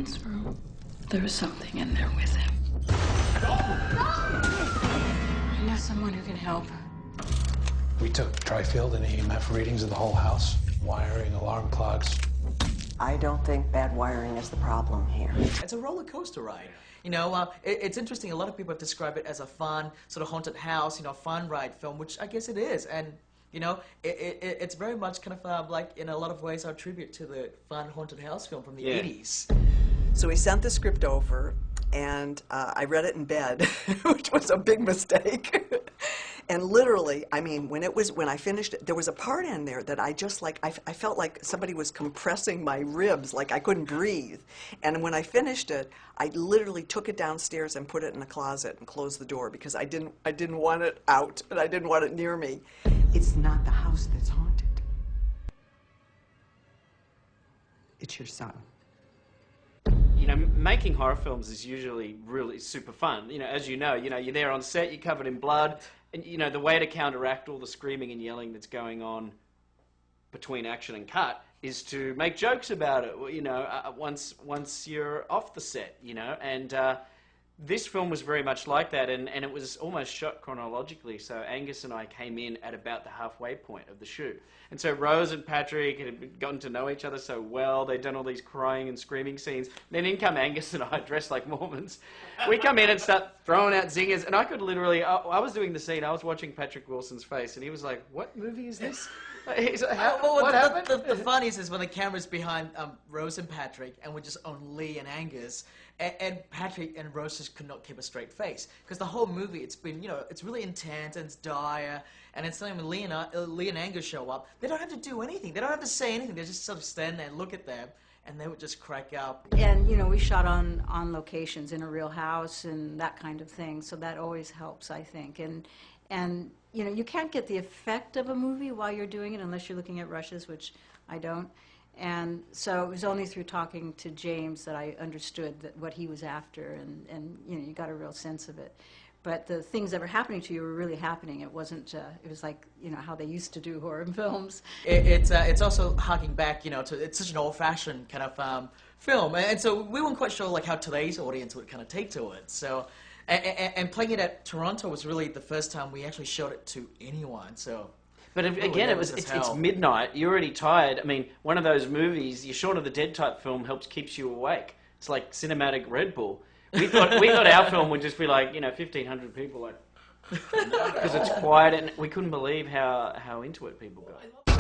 Ron's room. There was something in there with him. I know someone who can help. We took tri-field and EMF readings of the whole house. Wiring, alarm clocks. I don't think bad wiring is the problem here. It's a roller coaster ride. You know, it's interesting. A lot of people have described it as a fun, sort of haunted house, you know, fun ride film, which I guess it is. And, you know, it's very much kind of like, in a lot of ways, our tribute to the fun haunted house film from the 80s. So he sent the script over, and I read it in bed, which was a big mistake. And literally, I mean, when I finished it, there was a part in there that I just like, I felt like somebody was compressing my ribs, like I couldn't breathe. And when I finished it, I literally took it downstairs and put it in a closet and closed the door because I didn't want it out and I didn't want it near me. It's not the house that's haunted. It's your son. You know, making horror films is usually really super fun. You know, as you know, you're there on set, you're covered in blood, and you know, the way to counteract all the screaming and yelling that's going on between action and cut is to make jokes about it, you know, once you're off the set, you know, and this film was very much like that, and it was almost shot chronologically, so Angus and I came in at about the halfway point of the shoot. And so Rose and Patrick had gotten to know each other so well, they'd done all these crying and screaming scenes. Then in come Angus and I, dressed like Mormons. We come in and start throwing out zingers, and I could literally, I was doing the scene, I was watching Patrick Wilson's face, and he was like, what movie is this? He's like, what happened? The funniest is when the camera's behind Rose and Patrick, and we're just on Lee and Angus, and Patrick and Rose just could not keep a straight face because the whole movie, it's been, you know, it's really intense and it's dire, and it's when Lee and Angus show up, they don't have to do anything, they don't have to say anything, they just sort of stand there and look at them, and they would just crack up. And you know, we shot on locations in a real house and that kind of thing, so that always helps, I think. And you know, you can't get the effect of a movie while you're doing it unless you're looking at rushes, which I don't. And so it was only through talking to James that I understood that what he was after, and you know, you got a real sense of it. But the things that were happening to you were really happening. It wasn't, it was like, you know, how they used to do horror films. It's also harking back, you know, to, it's such an old-fashioned kind of film. And so we weren't quite sure, like, how today's audience would kind of take to it. So, and playing it at Toronto was really the first time we actually showed it to anyone, so. But again, it's midnight, you're already tired. I mean, one of those movies, your Shaun of the Dead type film keeps you awake. It's like cinematic Red Bull. We thought our film would just be like, you know, 1,500 people, like, because it's quiet, and we couldn't believe how into it people got.